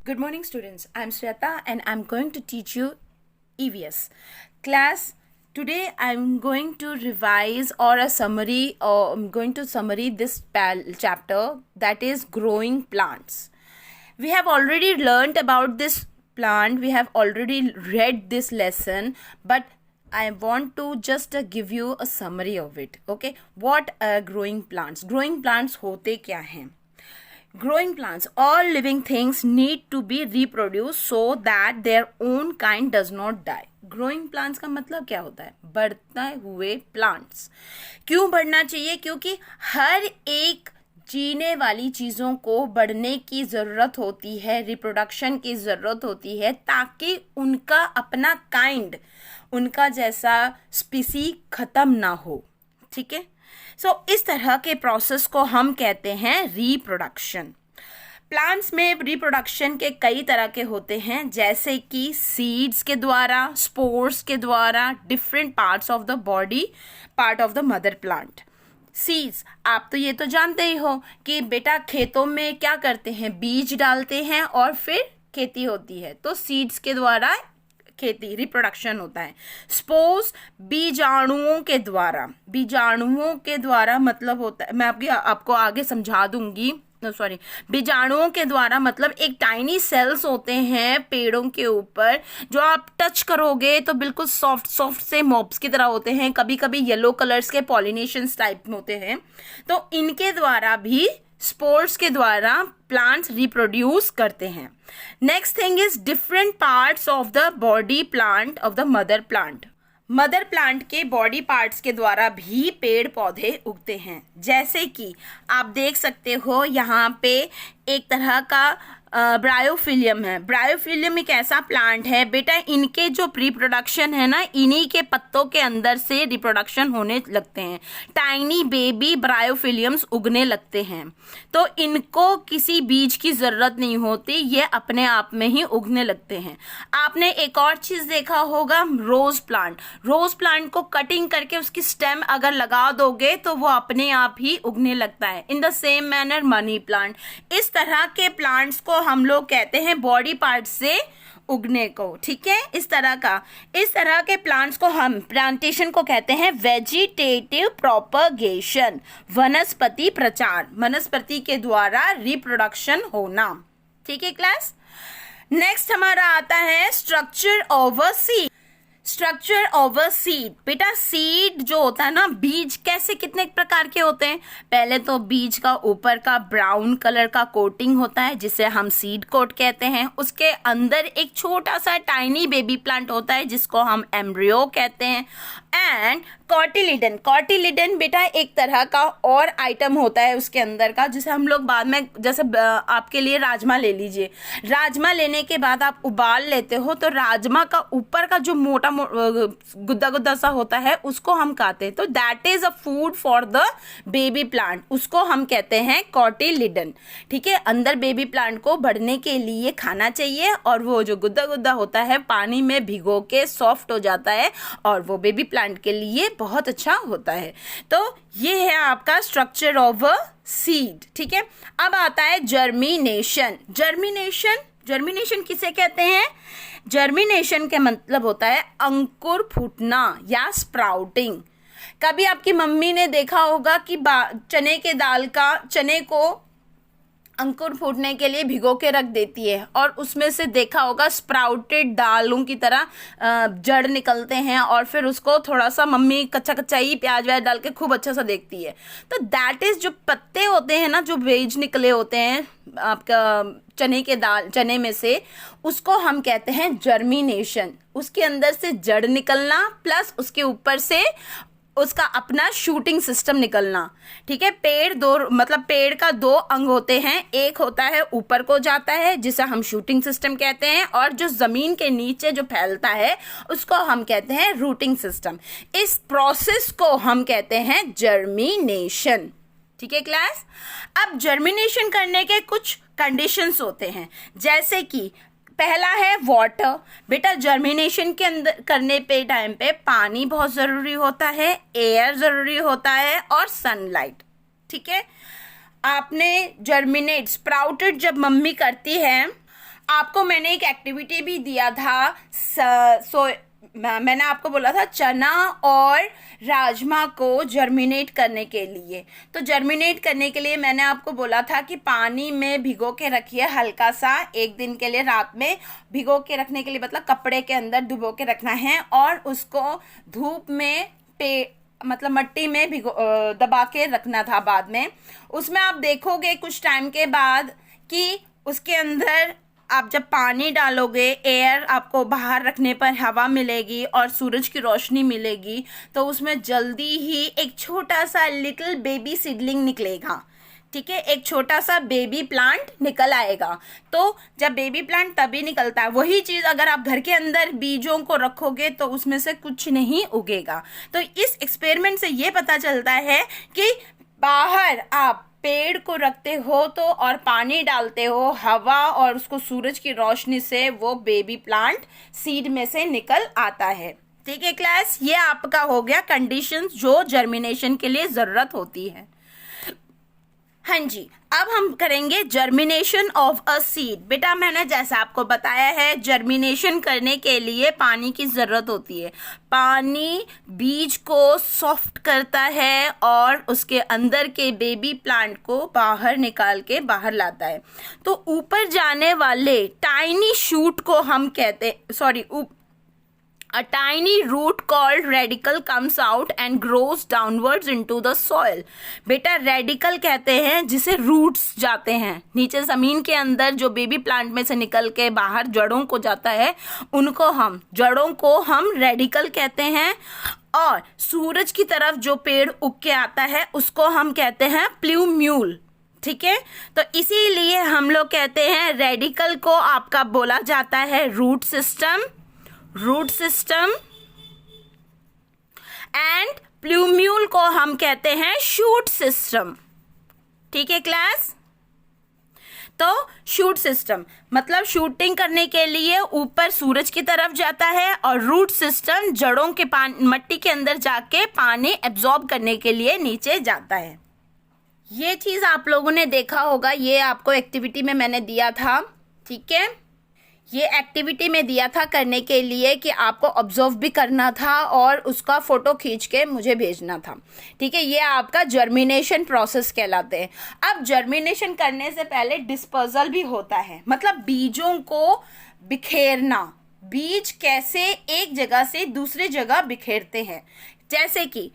Good morning, students. I'm Shweta and I'm going to teach you EVS. Class, today I'm going to revise or I'm going to summary this chapter, that is growing plants. We have already learned about this plant. We have already read this lesson, but I want to just give you a summary of it. Okay, what are growing plants? Growing plants होते क्या हैं? Growing plants, all living things need to be reproduced so that their own kind does not die. Growing plants का मतलब क्या होता है? बढ़ते हुए प्लांट्स. क्यों बढ़ना चाहिए? क्योंकि हर एक जीने वाली चीज़ों को बढ़ने की ज़रूरत होती है, रिप्रोडक्शन की ज़रूरत होती है, ताकि उनका अपना काइंड, उनका जैसा स्पीसी ख़त्म ना हो. ठीक है. सो इस तरह के प्रोसेस को हम कहते हैं रिप्रोडक्शन. प्लांट्स में रिप्रोडक्शन के कई तरह के होते हैं, जैसे कि सीड्स के द्वारा, स्पोर्स के द्वारा, different parts of the body, part of the mother plant. Seeds, आप तो ये तो जानते ही हो कि बेटा खेतों में क्या करते हैं, बीज डालते हैं और फिर खेती होती है, तो सीड्स के द्वारा खेती, रिप्रोडक्शन होता है. स्पोर्स, बीजाणुओं के द्वारा मतलब होता है, मैं आपको आगे समझा दूंगी. बीजाणुओं के द्वारा मतलब एक टाइनी सेल्स होते हैं पेड़ों के ऊपर, जो आप टच करोगे तो बिल्कुल सॉफ्ट से मॉब्स की तरह होते हैं, कभी कभी येलो कलर्स के पॉलिनेशंस टाइप में होते हैं. तो इनके द्वारा भी, स्पोर्स के द्वारा प्लांट्स रिप्रोड्यूस करते हैं. Next thing is different parts of the body plant of the mother plant. Mother plant के बॉडी पार्ट्स के द्वारा भी पेड़ पौधे उगते हैं. जैसे कि आप देख सकते हो यहाँ पे एक तरह का ब्रायोफिलियम है. ब्रायोफिलियम एक ऐसा प्लांट है बेटा, इनके जो रिप्रोडक्शन है ना, इन्हीं के पत्तों के अंदर से रिप्रोडक्शन होने लगते हैं. टाइनी बेबी ब्रायोफिलियम्स उगने लगते हैं, तो इनको किसी बीज की ज़रूरत नहीं होती, ये अपने आप में ही उगने लगते हैं. आपने एक और चीज़ देखा होगा, रोज़ प्लांट. रोज़ प्लांट को कटिंग करके उसकी स्टेम अगर लगा दोगे तो वो अपने आप ही उगने लगता है. In the same manner money plant. इस तरह के प्लांट्स को हम लोग कहते हैं बॉडी पार्ट से उगने को. ठीक है, इस तरह के प्लांट्स को हम प्लांटेशन को कहते हैं वेजिटेटिव प्रोपगेशन, वनस्पति प्रचार, वनस्पति के द्वारा रिप्रोडक्शन होना. ठीक है क्लास. नेक्स्ट हमारा आता है structure of a seed. Structure of a seed, बेटा सीड जो होता है ना, बीज कैसे कितने प्रकार के होते हैं. पहले तो बीज का ऊपर का ब्राउन कलर का कोटिंग होता है, जिसे हम सीड कोट कहते हैं. उसके अंदर एक छोटा सा टाइनी बेबी प्लांट होता है, जिसको हम एम्ब्रियो कहते हैं. एंड कॉटिलिडन बेटा एक तरह का और आइटम होता है उसके अंदर का, जिसे हम लोग बाद में, जैसे आपके लिए राजमा ले लीजिए. राजमा लेने के बाद आप उबाल लेते हो, तो राजमा का ऊपर का जो मोटा गुद्दा सा होता है, उसको हम खाते हैं. तो that is a food for the baby plant, उसको हम कहते हैं कॉटिलिडन. ठीक है, अंदर बेबी प्लांट को बढ़ने के लिए खाना चाहिए, और वो जो गुद्दा होता है पानी में भिगो के सॉफ्ट हो जाता है, और वो बेबी प्लांट के लिए बहुत अच्छा होता है. तो ये है आपका स्ट्रक्चर ऑफ अ सीड. ठीक है, अब आता है जर्मिनेशन. जर्मिनेशन किसे कहते हैं? जर्मिनेशन के मतलब होता है अंकुर फूटना या स्प्राउटिंग. कभी आपकी मम्मी ने देखा होगा कि चने को अंकुर फूटने के लिए भिगो के रख देती है, और उसमें से देखा होगा स्प्राउटेड दालों की तरह जड़ निकलते हैं, और फिर उसको थोड़ा सा मम्मी कच्चा ही प्याज व्याज डाल के खूब अच्छा सा देखती है. तो दैट इज जो पत्ते होते हैं ना, जो बीज निकले होते हैं आपका चने में से, उसको हम कहते हैं जर्मिनेशन. उसके अंदर से जड़ निकलना प्लस उसके ऊपर से उसका अपना शूटिंग सिस्टम निकलना. ठीक है, पेड़ का दो अंग होते हैं. एक होता है ऊपर को जाता है, जिसे हम शूटिंग सिस्टम कहते हैं, और जो जमीन के नीचे जो फैलता है उसको हम कहते हैं रूटिंग सिस्टम. इस प्रोसेस को हम कहते हैं जर्मिनेशन. ठीक है क्लास. अब जर्मिनेशन करने के कुछ कंडीशंस होते हैं, जैसे कि पहला है वाटर. बेटा जर्मिनेशन के अंदर करने पे टाइम पे पानी बहुत ज़रूरी होता है, एयर ज़रूरी होता है, और सनलाइट. ठीक है, आपने जर्मिनेट स्प्राउटेड जब मम्मी करती है, आपको मैंने एक एक्टिविटी भी दिया था, मैंने आपको बोला था चना और राजमा को जर्मिनेट करने के लिए। तो जर्मिनेट करने के लिए मैंने आपको बोला था कि पानी में भिगो के रखिए हल्का सा, एक दिन के लिए रात में भिगो के रखने के लिए, मतलब कपड़े के अंदर डुबो के रखना है, और उसको धूप में मतलब मट्टी में दबा के रखना था। बाद में उसमें आप देखोगे कुछ टाइम के बाद कि उसके अंदर आप जब पानी डालोगे, एयर आपको बाहर रखने पर हवा मिलेगी और सूरज की रोशनी मिलेगी, तो उसमें जल्दी ही एक छोटा सा लिटिल बेबी सीडलिंग निकलेगा। ठीक है, एक छोटा सा बेबी प्लांट निकल आएगा। तो जब बेबी प्लांट तभी निकलता है, वही चीज़ अगर आप घर के अंदर बीजों को रखोगे तो उसमें से कुछ नहीं उगेगा। तो इस एक्सपेरिमेंट से ये पता चलता है कि बाहर आप पेड़ को रखते हो तो और पानी डालते हो, हवा और उसको सूरज की रोशनी से वो बेबी प्लांट सीड में से निकल आता है। ठीक है क्लास, ये आपका हो गया कंडीशंस जो जर्मिनेशन के लिए ज़रूरत होती है। हाँ जी, अब हम करेंगे जर्मिनेशन ऑफ अ सीड। बेटा मैंने जैसा आपको बताया है, जर्मिनेशन करने के लिए पानी की ज़रूरत होती है। पानी बीज को सॉफ्ट करता है और उसके अंदर के बेबी प्लांट को बाहर निकाल के बाहर लाता है। तो ऊपर जाने वाले टाइनी शूट को हम कहते, A tiny root called radical comes out and grows downwards into the soil. बेटा रेडिकल कहते हैं जिसे रूट्स जाते हैं नीचे ज़मीन के अंदर, जो बेबी प्लांट में से निकल के बाहर जड़ों को जाता है, उनको हम जड़ों को हम रेडिकल कहते हैं। और सूरज की तरफ जो पेड़ उग के आता है उसको हम कहते हैं प्लूम्यूल। ठीक है, तो इसीलिए हम लोग कहते हैं रेडिकल को आपका बोला जाता है रूट सिस्टम एंड प्लूम्यूल को हम कहते हैं शूट सिस्टम। ठीक है क्लास, तो शूट सिस्टम मतलब शूटिंग करने के लिए ऊपर सूरज की तरफ जाता है, और रूट सिस्टम जड़ों के मट्टी के अंदर जाके पानी एब्जॉर्ब करने के लिए नीचे जाता है। ये चीज़ आप लोगों ने देखा होगा, ये आपको एक्टिविटी में मैंने दिया था। ठीक है, ये एक्टिविटी में दिया था करने के लिए कि आपको ऑब्जर्व भी करना था और उसका फ़ोटो खींच के मुझे भेजना था। ठीक है, ये आपका जर्मिनेशन प्रोसेस कहलाते हैं। अब जर्मिनेशन करने से पहले डिस्पर्सल भी होता है, मतलब बीजों को बिखेरना। बीज कैसे एक जगह से दूसरी जगह बिखेरते हैं, जैसे कि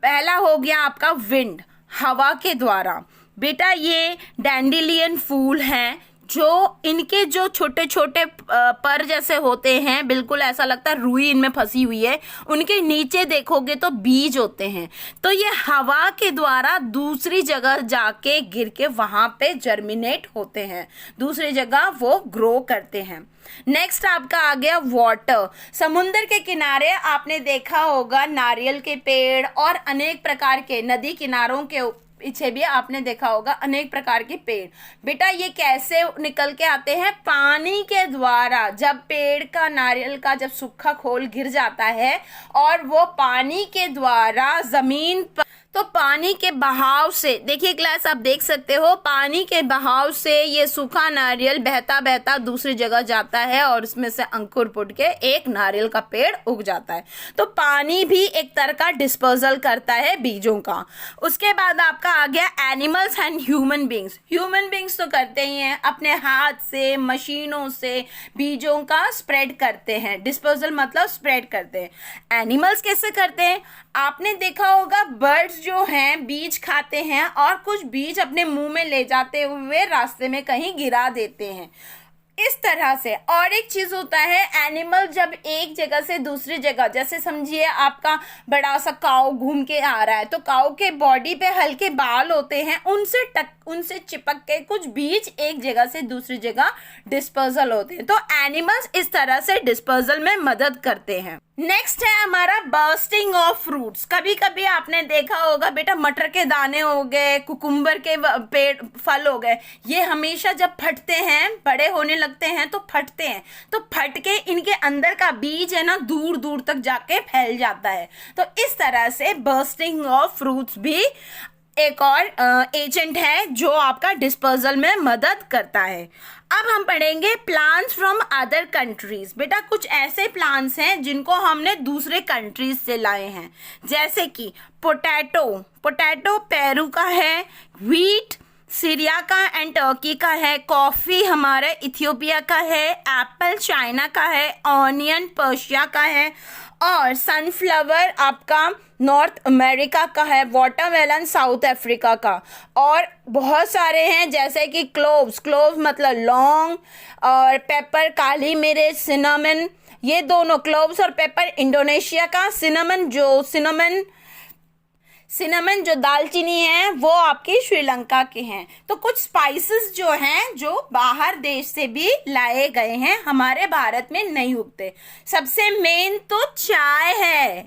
पहला हो गया आपका विंड, हवा के द्वारा। बेटा ये डैंडेलियन फूल हैं, जो इनके जो छोटे छोटे पर जैसे होते हैं, बिल्कुल ऐसा लगता है रुई इनमें फंसी हुई है, उनके नीचे देखोगे तो बीज होते हैं। तो ये हवा के द्वारा दूसरी जगह जाके गिर के वहाँ पे जर्मिनेट होते हैं, दूसरी जगह वो ग्रो करते हैं। नेक्स्ट आपका आ गया वाटर। समुद्र के किनारे आपने देखा होगा नारियल के पेड़ और अनेक प्रकार के, नदी किनारों के पीछे भी आपने देखा होगा अनेक प्रकार के पेड़। बेटा ये कैसे निकल के आते हैं? पानी के द्वारा। जब पेड़ का, नारियल का जब सूखा खोल गिर जाता है और वो पानी के द्वारा जमीन पर, तो पानी के बहाव से, देखिए क्लास आप देख सकते हो, पानी के बहाव से ये सूखा नारियल बहता बहता दूसरी जगह जाता है और उसमें से अंकुर फूट के एक नारियल का पेड़ उग जाता है। तो पानी भी एक तरह का डिस्पर्सल करता है बीजों का। उसके बाद आपका आ गया animals and human beings. Human beings तो करते ही हैं, अपने हाथ से, मशीनों से बीजों का स्प्रेड करते हैं। डिस्पर्सल मतलब स्प्रेड करते हैं। एनिमल्स कैसे करते हैं? आपने देखा होगा बर्ड्स जो हैं बीज खाते हैं और कुछ बीज अपने मुंह में ले जाते हुए रास्ते में कहीं गिरा देते हैं, इस तरह से। और एक चीज होता है, एनिमल जब एक जगह से दूसरी जगह, जैसे समझिए आपका बड़ा सा काऊ घूम के आ रहा है, तो काऊ के बॉडी पे हल्के बाल होते हैं, उनसे चिपक के कुछ बीज एक जगह से दूसरी जगह डिस्पर्सल होते हैं। तो एनिमल्स इस तरह से डिस्पर्सल में मदद करते हैं। नेक्स्ट है हमारा बर्स्टिंग ऑफ फ्रूट्स। कभी कभी आपने देखा होगा बेटा, मटर के दाने हो गए, कुकुम्बर के पेड़ फल हो गए, ये हमेशा जब फटते हैं, बड़े होने लगते हैं तो फटते हैं, तो फट के इनके अंदर का बीज है ना दूर दूर तक जाके फैल जाता है। तो इस तरह से बर्स्टिंग ऑफ फ्रूट्स भी एक और एजेंट है जो आपका डिस्पोजल में मदद करता है। अब हम पढ़ेंगे प्लांट्स फ्रॉम अदर कंट्रीज। बेटा कुछ ऐसे प्लांट्स हैं जिनको हमने दूसरे कंट्रीज से लाए हैं, जैसे कि पोटैटो पेरू का है, व्हीट सीरिया का एंड टर्की का है, कॉफ़ी हमारे इथियोपिया का है, एप्पल चाइना का है, ऑनियन पर्शिया का है, और सनफ्लावर आपका नॉर्थ अमेरिका का है, वाटरमेलन साउथ अफ्रीका का, और बहुत सारे हैं जैसे कि क्लोव्स मतलब लौंग, और पेपर काली मिर्च, सिनामन, ये दोनों क्लोव्स और पेपर इंडोनेशिया का, सिनेमन जो दालचीनी है वो आपकी श्रीलंका के हैं। तो कुछ स्पाइसेस जो हैं जो बाहर देश से भी लाए गए हैं, हमारे भारत में नहीं उगते। सबसे मेन तो चाय है।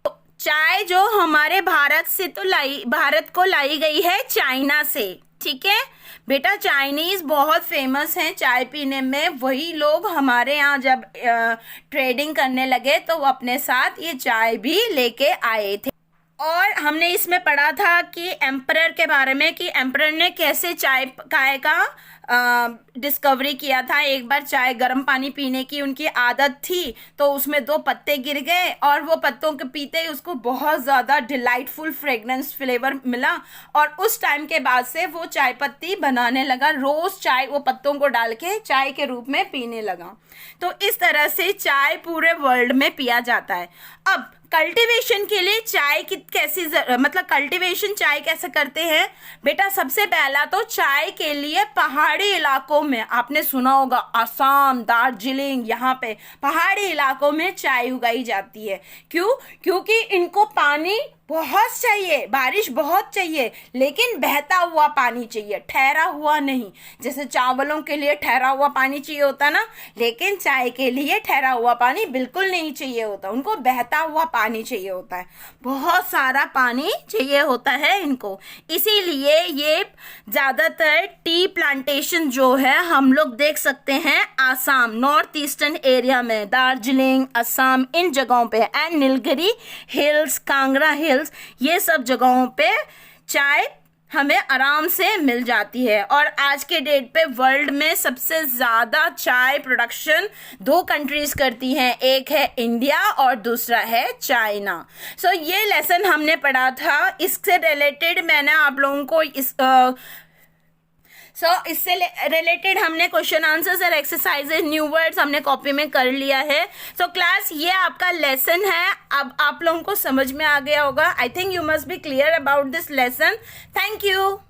तो चाय जो हमारे भारत को लाई गई है चाइना से, ठीक है बेटा। चाइनीज बहुत फेमस हैं चाय पीने में। वही लोग हमारे यहाँ जब ट्रेडिंग करने लगे तो वो अपने साथ ये चाय भी लेके आए थे। और हमने इसमें पढ़ा था कि एम्परर के बारे में, कि एम्परर ने कैसे चाय का डिस्कवरी किया था। एक बार चाय गर्म पानी पीने की उनकी आदत थी, तो उसमें 2 पत्ते गिर गए और वो पत्तों के पीते ही उसको बहुत ज़्यादा डिलाइटफुल फ्रेगनेंस फ्लेवर मिला, और उस टाइम के बाद से वो चाय पत्ती बनाने लगा, रोज़ चाय वो पत्तों को डाल के चाय के रूप में पीने लगा। तो इस तरह से चाय पूरे वर्ल्ड में पिया जाता है। अब कल्टीवेशन के लिए चाय की कल्टीवेशन चाय कैसे करते हैं बेटा। सबसे पहला तो चाय के लिए पहाड़ी इलाकों में, आपने सुना होगा असम, दार्जिलिंग, यहाँ पे पहाड़ी इलाकों में चाय उगाई जाती है। क्योंकि इनको पानी बहुत चाहिए, बारिश बहुत चाहिए, लेकिन बहता हुआ पानी चाहिए, ठहरा हुआ नहीं। जैसे चावलों के लिए ठहरा हुआ पानी चाहिए होता ना, लेकिन चाय के लिए ठहरा हुआ पानी बिल्कुल नहीं चाहिए होता, उनको बहता हुआ पानी चाहिए होता है, बहुत सारा पानी चाहिए होता है इनको। इसीलिए ये ज़्यादातर टी प्लांटेशन जो है हम लोग देख सकते हैं आसाम, नॉर्थ ईस्टर्न एरिया में, दार्जिलिंग, असम, इन जगहों पे, and Nilgiri hills, Kangra hills, ये सब जगहों पे चाय हमें आराम से मिल जाती है। और आज के डेट पे वर्ल्ड में सबसे ज़्यादा चाय प्रोडक्शन 2 कंट्रीज करती हैं, एक है इंडिया और दूसरा है चाइना। सो ये लेसन हमने पढ़ा था, इससे रिलेटेड मैंने आप लोगों को इससे रिलेटेड हमने क्वेश्चन आंसर्स और एक्सरसाइजेज, न्यू वर्ड्स हमने कॉपी में कर लिया है। सो क्लास ये आपका लेसन है। अब आप लोगों को समझ में आ गया होगा। I think you must be clear about this lesson. Thank you.